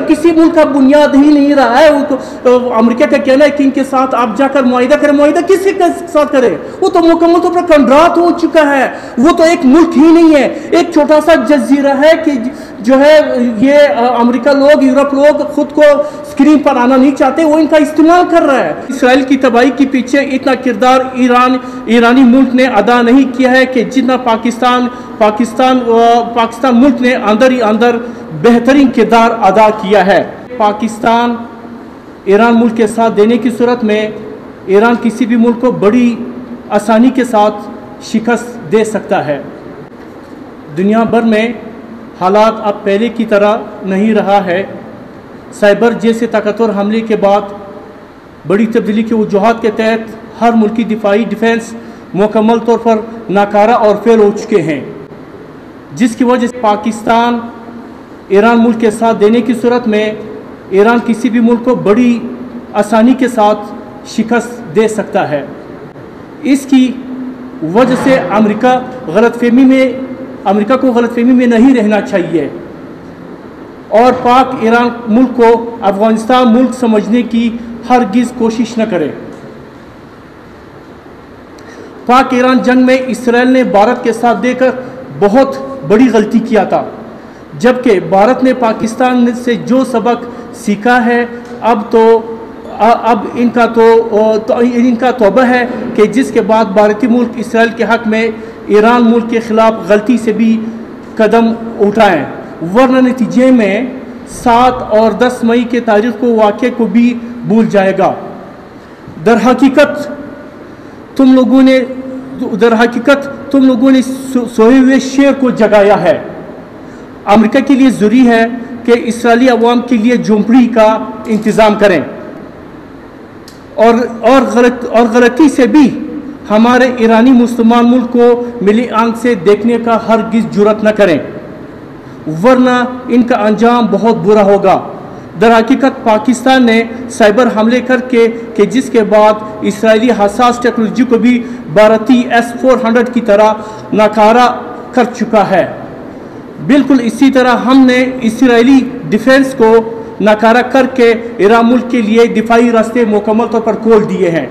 किसी मुल्क का बुनियाद ही नहीं रहा है, वो तो अमेरिका का कहना है कि इनके साथ आप जाकर मुआहिदा करें। मुआहिदा किसके साथ करें? वो तो मुकम्मल तौर पर कंट्राट हो चुका है, वो तो एक मुल्क ही नहीं है, एक छोटा सा जजीरा है कि जो है ये अमेरिका लोग, यूरोप लोग खुद को स्क्रीन पर आना नहीं चाहते, वो इनका इस्तेमाल कर रहा है। इसराइल की तबाही के पीछे इतना किरदार ईरानी मुल्क ने अदा नहीं किया है कि जितना पाकिस्तान मुल्क ने अंदर ही अंदर बेहतरीन किरदार अदा किया है। पाकिस्तान ईरान मुल्क के साथ देने की सूरत में ईरान किसी भी मुल्क को बड़ी आसानी के साथ शिकस्त दे सकता है। दुनिया भर में हालात अब पहले की तरह नहीं रहा है। साइबर जैसे ताकतवर हमले के बाद बड़ी तब्दीली के वजूहात के तहत हर मुल्की दिफाई डिफेंस मुकम्मल तौर पर नाकारा और फेल हो चुके हैं, जिसकी वजह से पाकिस्तान ईरान मुल्क के साथ देने की सूरत में ईरान किसी भी मुल्क को बड़ी आसानी के साथ शिकस्त दे सकता है। इसकी वजह से अमेरिका को गलतफहमी में नहीं रहना चाहिए और पाक ईरान मुल्क को अफगानिस्तान मुल्क समझने की हरगिज़ कोशिश न करे। पाक ईरान जंग में इसराइल ने भारत के साथ देकर बहुत बड़ी गलती किया था, जबकि भारत ने पाकिस्तान से जो सबक सीखा है अब इनका तौबा है कि जिसके बाद भारतीय मुल्क इसराइल के हक़ में ईरान मुल्क के ख़िलाफ़ गलती से भी कदम उठाएं, वरना नतीजे में 7 और 10 मई के तारीख़ को वाक़े को भी भूल जाएगा। दर हकीकत तुम लोगों ने सोए हुए शेर को जगाया है। अमेरिका के लिए ज़रूरी है कि इसराइली अवाम के लिए झोंपड़ी का इंतज़ाम करें और गलती से भी हमारे ईरानी मुसलमान मुल्क को मिली आंख से देखने का हरगिज़ जुर्रत न करें, वरना इनका अंजाम बहुत बुरा होगा। दर हकीकत पाकिस्तान ने साइबर हमले करके जिसके बाद इसराइली हसास टेक्नोलॉजी को भी भारतीय S-400 की तरह नाकारा कर चुका है। बिल्कुल इसी तरह हमने इसराइली डिफेंस को नाकारा करके ईरान मुल्क के लिए दिफाई रास्ते मुकम्मल तौर पर खोल दिए हैं,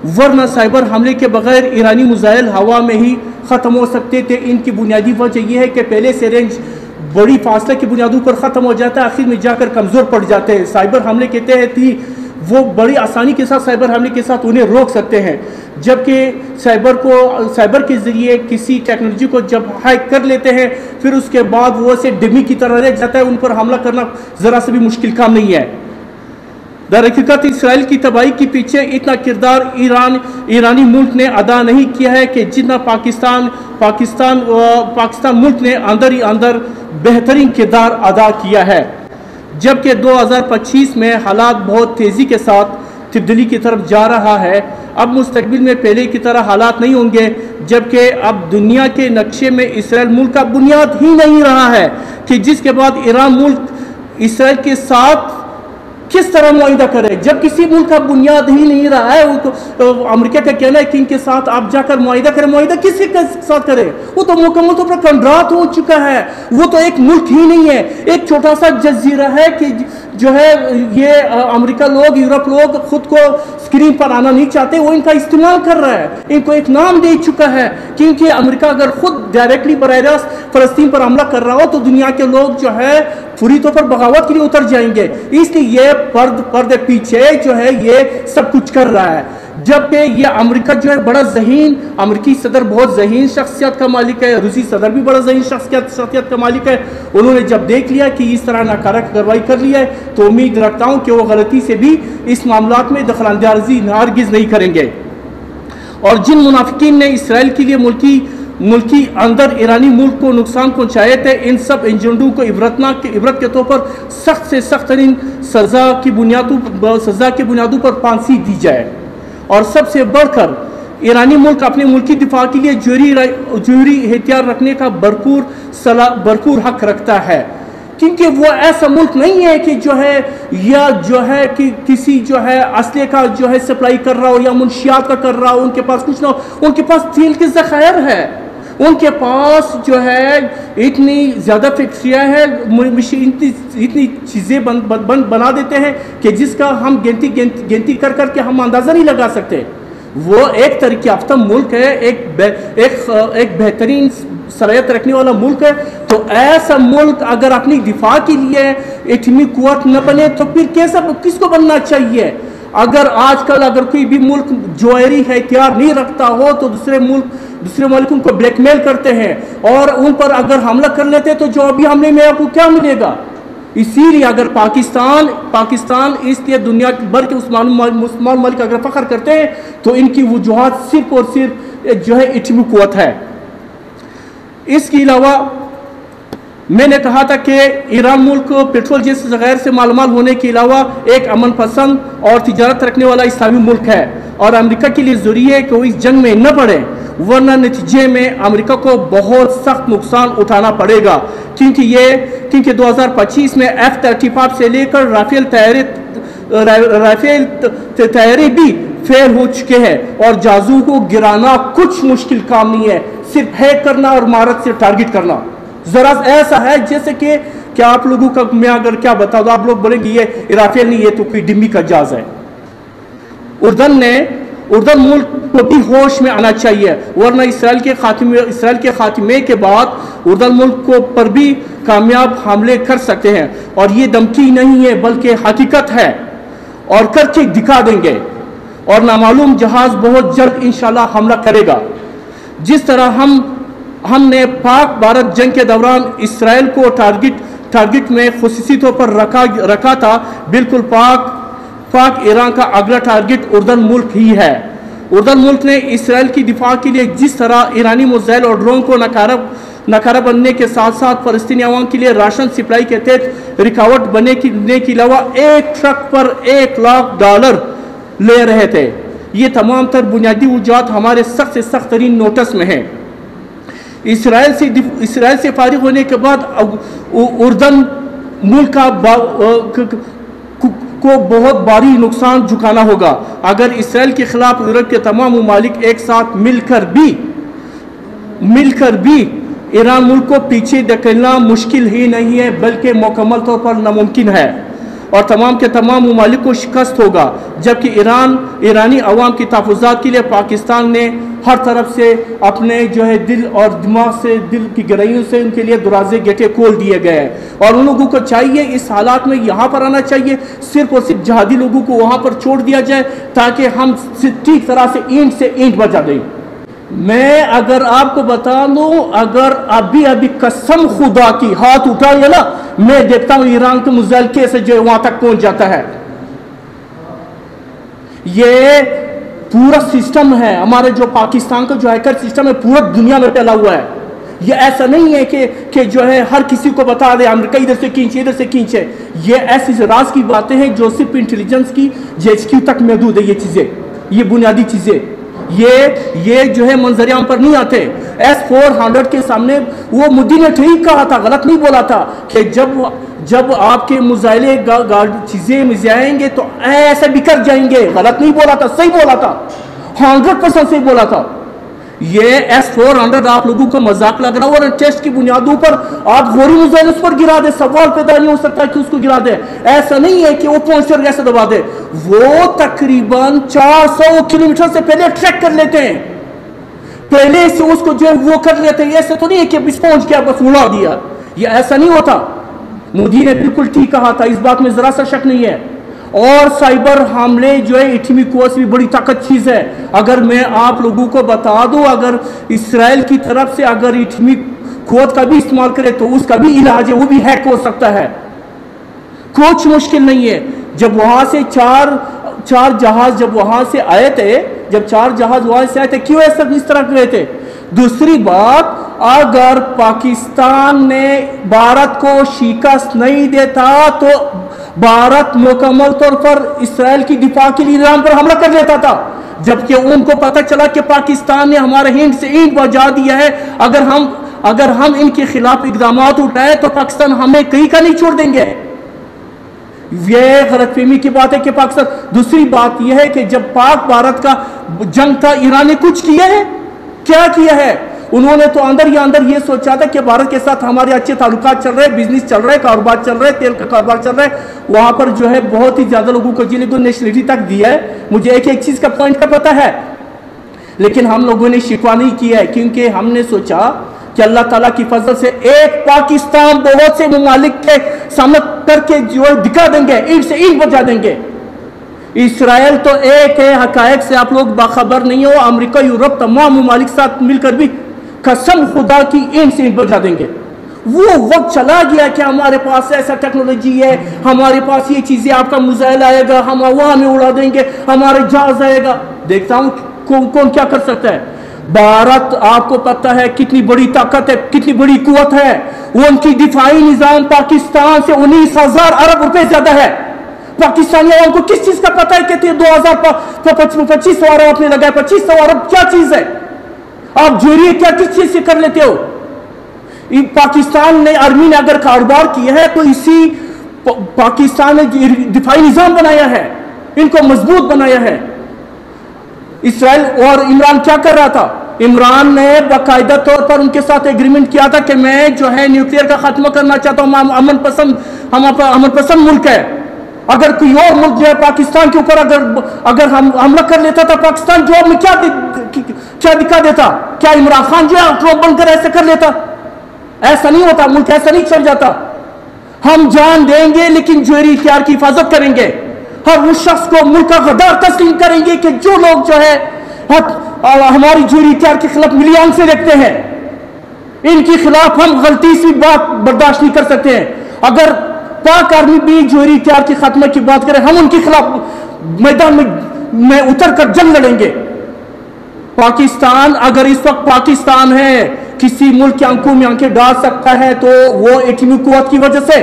वरना साइबर हमले के बगैर ईरानी मिसाइल हवा में ही ख़त्म हो सकते थे। इनकी बुनियादी वजह यह है कि पहले से रेंज बड़ी फासले की बुनियादों पर ख़त्म हो जाता है, आखिर में जाकर कमज़ोर पड़ जाते हैं। साइबर हमले के तहत ही वो बड़ी आसानी के साथ साइबर हमले के साथ उन्हें रोक सकते हैं, जबकि साइबर के ज़रिए किसी टेक्नोलॉजी को जब हैक कर लेते हैं फिर उसके बाद वो से डिमी की तरह रह जाता है, उन पर हमला करना ज़रा से भी मुश्किल काम नहीं है। दर हकीकत इसराइल की तबाही के पीछे इतना किरदार ईरानी मुल्क ने अदा नहीं किया है कि जितना पाकिस्तान मुल्क ने अंदर ही अंदर बेहतरीन किरदार अदा किया है। जबकि 2025 में हालात बहुत तेज़ी के साथ तब्दीली की तरफ जा रहा है। अब मुस्तकबिल में पहले की तरह हालात नहीं होंगे, जबकि अब दुनिया के नक्शे में इसराइल मुल्क का बुनियाद ही नहीं रहा है कि जिसके बाद ईरान मुल्क इसराइल के साथ किस तरह मुआहिदा करे। जब किसी मुल्क का बुनियाद ही नहीं रहा है, वो तो अमेरिका का कहना है कि इनके साथ आप जाकर मुआहिदा करें। मुआहिदा किसके साथ करें? वो तो मुकम्मल तौर पर कंट्राट हो चुका है, वो तो एक मुल्क ही नहीं है, एक छोटा सा जजीरा है कि जो है ये अमेरिका लोग, यूरोप लोग खुद को स्क्रीन पर आना नहीं चाहते, वो इनका इस्तेमाल कर रहा है, इनको एक नाम दे चुका है। क्योंकि अमेरिका अगर खुद डायरेक्टली बराह रास्त फ़लस्तीन पर हमला कर रहा हो तो दुनिया के लोग जो है पूरी तौर पर बगावत के लिए उतर जाएंगे। इसलिए ये पर्दे पीछे जो है ये सब कुछ कर रहा है, जबकि ये अमेरिका जो है बड़ा ज़हीन, अमेरिकी सदर बहुत ज़हीन शख्सियत का मालिक है, रूसी सदर भी बड़ा ज़हीन शख्सियत का मालिक है। उन्होंने जब देख लिया कि इस तरह नाकारा कार्रवाई कर लिया है तो उम्मीद रखता हूँ कि वो गलती से भी इस मामलात में दखलंदाजी हरगिज़ नहीं करेंगे। और जिन मुनाफिकीन ने इसराइल के लिए मुल्की अंदर ईरानी मुल्क को नुकसान पहुँचाए थे, इन सब एजेंडों को इबरत के तौर पर सख्त से सख्त तरीन सज़ा की बुनियादों पर फांसी दी जाए। और सबसे बढ़कर ईरानी मुल्क अपने मुल्की दिफा के लिए जरूरी एहतियात रखने का भरपूर हक रखता है, क्योंकि वो ऐसा मुल्क नहीं है कि जो है कि किसी जो है असले का जो है सप्लाई कर रहा हो या मुनशियात का कर रहा हो, उनके पास कुछ ना हो, उनके पास तेल के ज़खायर है, उनके पास जो है इतनी ज़्यादा फैक्ट्रियाँ हैं, इतनी चीज़ें बना देते हैं कि जिसका हम गिनती कर कर के हम अंदाज़ा नहीं लगा सकते। वो एक तरक्की याफ्ता मुल्क है, एक बेहतरीन सलाहियत रखने वाला मुल्क है। तो ऐसा मुल्क अगर अपनी दिफा के लिए एटमी कुव्वत न बने तो फिर किसको बनना चाहिए? अगर आजकल अगर कोई भी मुल्क जौहरी हथियार नहीं रखता हो तो दूसरे मुल्कों को ब्लैकमेल करते हैं और उन पर अगर हमला कर लेते हैं तो जो अभी हमले में आपको क्या मिलेगा? इसीलिए अगर पाकिस्तान इसलिए दुनिया भर के मुसलमान मुल्क अगर फख्र करते हैं तो इनकी वजूहात सिर्फ और सिर्फ जो है एटमी कुव्वत है। इसके अलावा मैंने कहा था कि ईरान मुल्क पेट्रोल जैसे गैर से मालामाल होने के अलावा एक अमन पसंद और तिजारत रखने वाला इस्लामी मुल्क है और अमेरिका के लिए ज़रूरी है कि वो इस जंग में न पड़े, वरना नतीजे में अमेरिका को बहुत सख्त नुकसान उठाना पड़ेगा। क्योंकि 2025 में F-35 से लेकर राफेल तैयारी भी फेल हो चुके हैं और जाजू को गिराना कुछ मुश्किल काम नहीं है, सिर्फ हैक करना और इमारत से टारगेट करना। जरा ऐसा है जैसे कि क्या आप लोगों का मैं अगर क्या बता दूं, आप लोग बोलेंगे ये राफेल नहीं, ये तो कोई डिम्मी का जहाज है। उर्दन मुल्क को भी होश में आना चाहिए, वरना इसराइल के खात्मे के बाद उर्दन मुल्क को पर भी कामयाब हमले कर सकते हैं। और ये धमकी नहीं है बल्कि हकीकत है और करके दिखा देंगे और नामालूम जहाज बहुत जल्द इंशाल्लाह हमला करेगा। जिस तरह हमने पाक भारत जंग के दौरान इसराइल को टारगेट में खुसूसी तौर पर रखा था, बिल्कुल पाक ईरान का अगला टारगेट उर्दन मुल्क ही है। उर्दन मुल्क ने इसराइल की दिफा के लिए जिस तरह ईरानी मिसाइल और ड्रोन को नकारा बनने के साथ साथ फलस्तीनी अवाम के लिए राशन सप्लाई के तहत रुकावट बनने के अलावा एक ट्रक पर $1,00,000 ले रहे थे। ये तमाम तर बुनियादी वजूहात हमारे सख्त से सख्त तरीन नोटिस में हैं। इसराइल से फारिग होने के बाद उर्दन मुल्क को बहुत भारी नुकसान झुकाना होगा। अगर इसराइल के खिलाफ यूरोप के तमाम ममालिक एक साथ मिलकर भी ईरान मुल्क को पीछे धकेलना मुश्किल ही नहीं है बल्कि मुकम्मल तौर पर नामुमकिन है और तमाम के तमाम ममालिक को शिकस्त होगा। जबकि ईरानी अवाम की तहफ़्फ़ुज़ात के लिए पाकिस्तान ने हर तरफ से अपने जो है दिल और दिमाग से, दिल की गहराइयों से उनके लिए दरवाजे गेटे खोल दिए गए हैं और उन लोगों को चाहिए इस हालात में यहाँ पर आना चाहिए, सिर्फ और सिर्फ जहादी लोगों को वहाँ पर छोड़ दिया जाए ताकि हम ठीक तरह से ईंट बजा दें। मैं अगर आपको बता दूं, अगर अभी कसम खुदा की हाथ उठाएंगे ना, मैं देखता हूं ईरान के मिसाइल कैसे जो वहां तक पहुंच जाता है। ये पूरा सिस्टम है, हमारे जो पाकिस्तान का जो हैकर सिस्टम है पूरा दुनिया में फैला हुआ है। ये ऐसा नहीं है कि जो है हर किसी को बता दे अमेरिका इधर से खींचे। ये ऐसी राज की बातें हैं जो सिर्फ इंटेलिजेंस की JHQ तक महदूद है। ये चीजें, ये बुनियादी चीजें ये जो है मंजरियाम पर नहीं आते। S-400 के सामने वो मोदी ने ठीक कहा था, गलत नहीं बोला था कि जब आपके मुजाइले चीजें में जाएंगे तो ऐसे बिखर जाएंगे। गलत नहीं बोला था, सही बोला था, 100% सही बोला था। ये S-400 आप लोगों को मजाक लग रहा है और टेस्ट की बुनियादों पर आप गोरी मुजाइल उस पर गिरा दे, सवाल पैदा नहीं हो सकता कि उसको गिरा दे। ऐसा नहीं है कि वो पहुंचकर कैसे दबा दे, वो तकरीबन 400 किलोमीटर से पहले ट्रैक कर लेते हैं, पहले से उसको जो है वो कर लेते हैं। ऐसा तो नहीं है कि बस पहुंच गया बस उड़ा दिया, ये ऐसा नहीं होता। मोदी ने बिल्कुल ठीक कहा था, इस बात में जरा सा शक नहीं है। और साइबर हमले जो है एटमी कुव्वत भी बड़ी ताकत चीज है। अगर मैं आप लोगों को बता दूं, अगर इसराइल की तरफ से अगर एटमी कुव्वत का भी इस्तेमाल करे तो उसका भी इलाज है, वो भी हैक हो सकता है, कुछ मुश्किल नहीं है। जब वहां से चार जहाज जब वहां से आए थे, क्यों ऐसा इस तरह रहे थे? दूसरी बात, अगर पाकिस्तान ने भारत को शिकस्त नहीं देता तो भारत मुकम्मल तौर पर इसराइल की दिफा के लिए ईरान पर हमला कर लेता था। जबकि उनको पता चला कि पाकिस्तान ने हमारे ईंट से ईंट बजा दिया है, अगर हम इनके खिलाफ इकदाम उठाए तो पाकिस्तान हमें कहीं का नहीं छोड़ देंगे। ये गलतफहमी की बात है कि पाकिस्तान। दूसरी बात यह है कि जब पाक भारत का जंग था, ईरान ने कुछ किया है? क्या किया है? उन्होंने तो अंदर ही अंदर ये सोचा था कि भारत के साथ हमारे अच्छे ताल्लुकात चल रहे, बिजनेस चल रहे, कारोबार चल रहे, तेल का कारोबार चल रहा है। वहाँ पर जो है बहुत ही ज़्यादा लोगों को जिन्हें नेशनलिटी तक दिया है। मुझे एक चीज़ का पॉइंट का पता है, लेकिन हम लोगों ने शिकवा नहीं किया है, क्योंकि हमने सोचा कि अल्लाह ताला की फजल से एक पाकिस्तान बहुत से ममालिक के सामने करके जो दिखा देंगे, ईंट से ईंट बजा देंगे। इसराइल तो एक है, हकायक से आप लोग बाखबर नहीं हो। अमेरिका, यूरोप, तमाम ममालिक साथ मिलकर भी कसम खुदा की ईंट से ईंट बजा देंगे। वो वक्त चला गया कि हमारे पास ऐसा टेक्नोलॉजी है, हमारे पास ये चीजें, आपका मिसाइल आएगा, हम हवा में उड़ा देंगे, हमारे जहाज आएगा। देखता हूं कौन क्या कर सकता है। भारत, आपको पता है कितनी बड़ी ताकत है, कितनी बड़ी कुवत है। वो उनकी दिफाई निजाम पाकिस्तान से 19,000 अरब रुपए ज्यादा है। पाकिस्तानियों को किस चीज का पता है कि 2025 अरब आपने लगाया, 2500 अरब क्या चीज है? आप जोड़िए क्या किस चीज से कर लेते हो? पाकिस्तान ने, आर्मी ने अगर कारोबार किया है तो इसी पाकिस्तान ने दिफाई निजाम बनाया है, इनको मजबूत बनाया है। इसराइल और इमरान क्या कर रहा था? इमरान ने बाकायदा तौर पर उनके साथ एग्रीमेंट किया था कि मैं जो है न्यूक्लियर का खात्मा करना चाहता हूं, हम अमन पसंद मुल्क है। अगर कोई और मुल्क जो है पाकिस्तान के ऊपर अगर हम हमला कर लेता था, पाकिस्तान जवाब में क्या दिखा देता? क्या इमरान खान जो है ट्रम्प बनकर ऐसे कर लेता? ऐसा नहीं होता, मुल्क ऐसा नहीं चल जाता। हम जान देंगे लेकिन जोहरी इख्तियार की हिफाजत करेंगे। हर उस शख्स को मुल्क का गद्दार तस्लीम करेंगे कि जो लोग जो है हमारी जोहरी इख्तियार के खिलाफ मिली आंख से देखते हैं, इनके खिलाफ हम गलती सी बात बर्दाश्त नहीं कर सकते हैं। अगर पाक आर्मी भी जोहरी इख्तियार के खात्मे की बात करें, हम उनके खिलाफ मैदान में उतर कर जंग लड़ेंगे। पाकिस्तान, अगर इस वक्त पाकिस्तान है किसी मुल्क की आंखों में आंखें डाल सकता है तो वो एटमी कुव्वत की वजह से।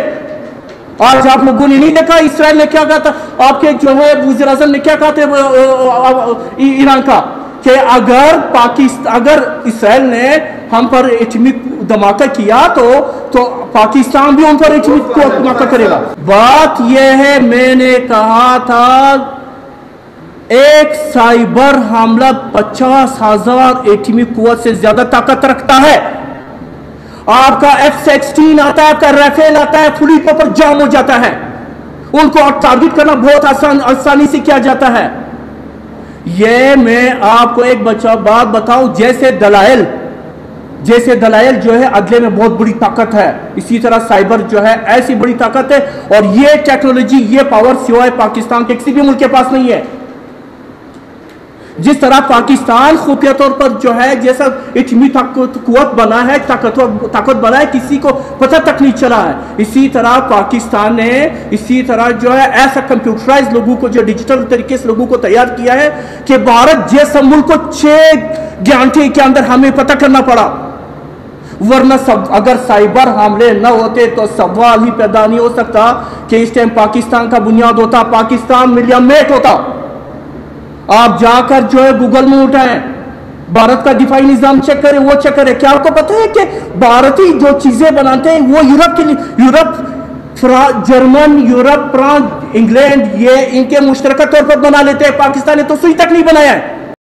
आज आप लोगों ने नहीं देखा इसराइल ने क्या कहा था? आपके जो है वज़ीर आज़म ने क्या कहा था ईरान का, कि अगर इसराइल ने हम पर एटमी धमाका किया तो पाकिस्तान भी उन पर एटमी धमाका करेगा। बात यह है, मैंने कहा था एक साइबर हमला 50,000 एटमी कुव्वत से ज्यादा ताकत रखता है। आपका F-16 आता है, आपका राफेल आता है, फुली पर जाम हो जाता है। उनको टारगेट करना बहुत आसानी से किया जाता है। ये मैं आपको एक बात बताऊं, जैसे दलाइल जो है अदले में बहुत बड़ी ताकत है, इसी तरह साइबर जो है ऐसी बड़ी ताकत है। और ये टेक्नोलॉजी, ये पावर सिवाय पाकिस्तान के किसी भी मुल्क के पास नहीं है। जिस तरह पाकिस्तान खुफिया तौर पर जो है जैसा इतनी कुव्वत बना है, ताकत बना है, किसी को पता तक नहीं चला है। इसी तरह पाकिस्तान ने इसी तरह जो है ऐसा कंप्यूटराइज लोगों को, जो डिजिटल तरीके से लोगों को तैयार किया है कि भारत जैसा मुल्क को 6 घंटे के अंदर हमें पता करना पड़ा। वरना अगर साइबर हमले न होते तो सवाल ही पैदा नहीं हो सकता कि इस टाइम पाकिस्तान का बुनियाद होता, पाकिस्तान मिलियमेट होता। आप जाकर जो है गूगल में उठाएं, भारत का दिफाई निजाम चेक करें, वो चेक करें। क्या आपको पता है कि भारतीय जो चीजें बनाते हैं वो जर्मन, यूरोप, फ्रांस, इंग्लैंड, ये इनके मुश्तरका तौर पर बना लेते हैं। पाकिस्तान ने तो सुई तक नहीं बनाया है।